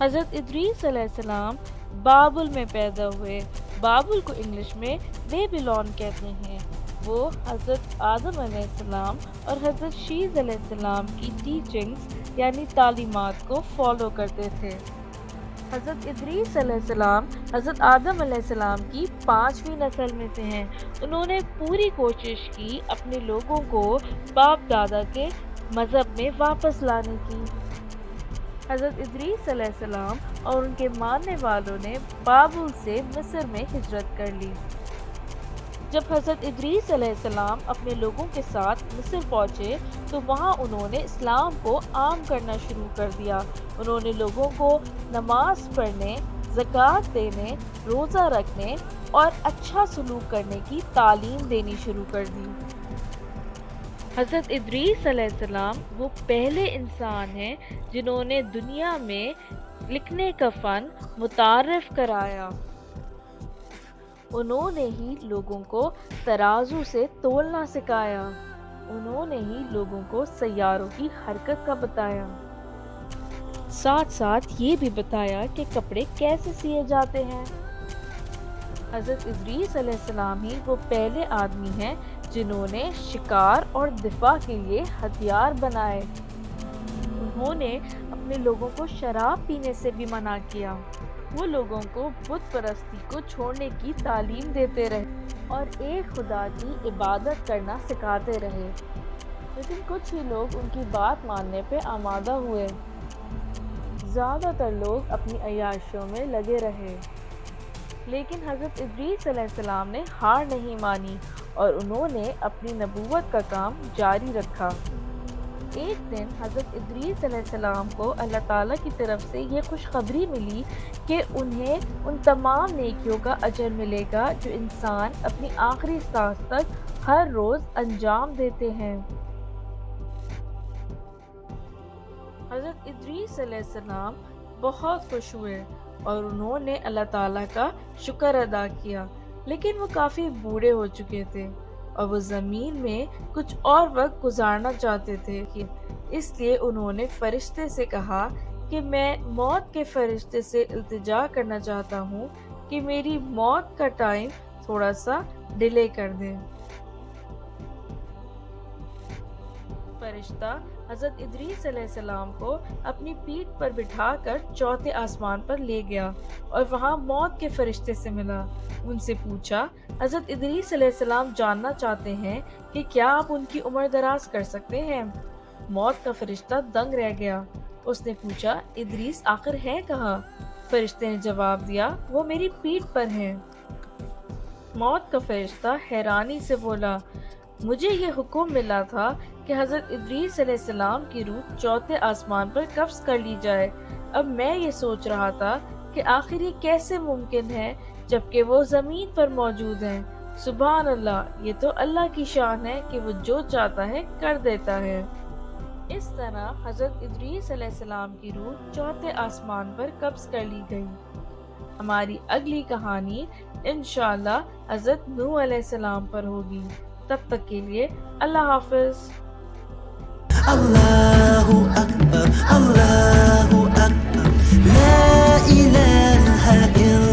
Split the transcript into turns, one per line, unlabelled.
حضرت ادریس علیہ السلام بابل میں پیدا ہوئے۔ بابل کو انگلش میں بیبیلون کہتے ہیں۔ وہ حضرت آدم علیہ السلام اور حضرت شیز علیہ السلام کی ٹیچنگز یعنی تعلیمات کو فالو کرتے تھے۔ حضرت ادریس علیہ السلام حضرت آدم علیہ السلام کی 5ویں نسل میں سے ہیں۔ انہوں نے پوری کوشش کی اپنے لوگوں کو باپ دادا کے مذہب میں واپس لانے کی۔ حضرت ادریس علیہ السلام اور ان کے ماننے والوں نے بابل سے مصر میں ہجرت کر لی۔ جب حضرت ادریس علیہ السلام اپنے لوگوں کے ساتھ مصر پہنچے تو وہاں انہوں نے اسلام کو عام کرنا شروع کر دیا۔ انہوں نے لوگوں کو نماز پڑھنے، زکوٰۃ دینے، روزہ رکھنے اور اچھا سلوک کرنے کی تعلیم دینی شروع کر دی۔ حضرت ادریس علیہ السلام وہ پہلے انسان ہیں جنہوں نے دنیا میں لکھنے کا فن متعارف کرایا۔ انہوں نے ہی لوگوں کو ترازو سے تولنا سکھایا۔ انہوں نے ہی لوگوں کو سیاروں کی حرکت کا بتایا۔ ساتھ ساتھ یہ بھی بتایا کہ کپڑے کیسے سیے جاتے ہیں۔ حضرت ادریس علیہ السلام ہی وہ پہلے آدمی ہیں جنہوں نے شکار اور دفاع کے لیے ہتھیار بنائے۔ انہوں نے اپنے لوگوں کو شراب پینے سے بھی منع کیا۔ وہ لوگوں کو بت پرستی کو چھوڑنے کی تعلیم دیتے رہے اور ایک خدا کی عبادت کرنا سکھاتے رہے، لیکن کچھ ہی لوگ ان کی بات ماننے پہ آمادہ ہوئے۔ زیادہ تر لوگ اپنی عیاشیوں میں لگے رہے، لیکن حضرت ادریس علیہ السلام نے ہار نہیں مانی اور انہوں نے اپنی نبوت کا کام جاری رکھا۔ ایک دن حضرت ادریس علیہ السلام کو اللہ تعالیٰ کی طرف سے یہ خوشخبری ملی کہ انہیں ان تمام نیکیوں کا اجر ملے گا جو انسان اپنی آخری سانس تک ہر روز انجام دیتے ہیں۔ حضرت ادریس علیہ السلام بہت خوش ہوئے اور انہوں نے اللہ تعالیٰ کا شکر ادا کیا، لیکن وہ کافی بوڑھے ہو چکے تھے اور وہ زمین میں کچھ اور وقت گزارنا چاہتے تھے، اس لیے انہوں نے فرشتے سے کہا کہ میں موت کے فرشتے سے التجا کرنا چاہتا ہوں کہ میری موت کا ٹائم تھوڑا سا ڈیلے کر دیں۔ فرشتہ حضرت ادریس علیہ السلام کو اپنی پیٹھ پر بٹھا کر چوتھے آسمان پر لے گیا اور وہاں موت کے فرشتے سے ملا۔ ان سے پوچھا، حضرت ادریس علیہ السلام جاننا چاہتے ہیں کہ کیا آپ ان کی عمر دراز کر سکتے ہیں؟ موت کا فرشتہ دنگ رہ گیا۔ اس نے پوچھا، ادریس آخر ہے کہاں؟ فرشتے نے جواب دیا، وہ میری پیٹھ پر ہیں۔ موت کا فرشتہ حیرانی سے بولا، مجھے یہ حکم ملا تھا کہ حضرت ادریس علیہ السلام کی روح چوتھے آسمان پر قبض کر لی جائے۔ اب میں یہ سوچ رہا تھا کہ آخر یہ کیسے ممکن ہے جبکہ وہ زمین پر موجود ہیں۔ سبحان اللہ، یہ تو اللہ کی شان ہے کہ وہ جو چاہتا ہے کر دیتا ہے۔ اس طرح حضرت ادریس علیہ السلام کی روح چوتھے آسمان پر قبض کر لی گئی۔ ہماری اگلی کہانی انشاءاللہ حضرت نوح علیہ السلام پر ہوگی۔ تب تک کے لیے اللہ حافظ۔
اللہ اکبر، اللہ اکبر، لا الہ الا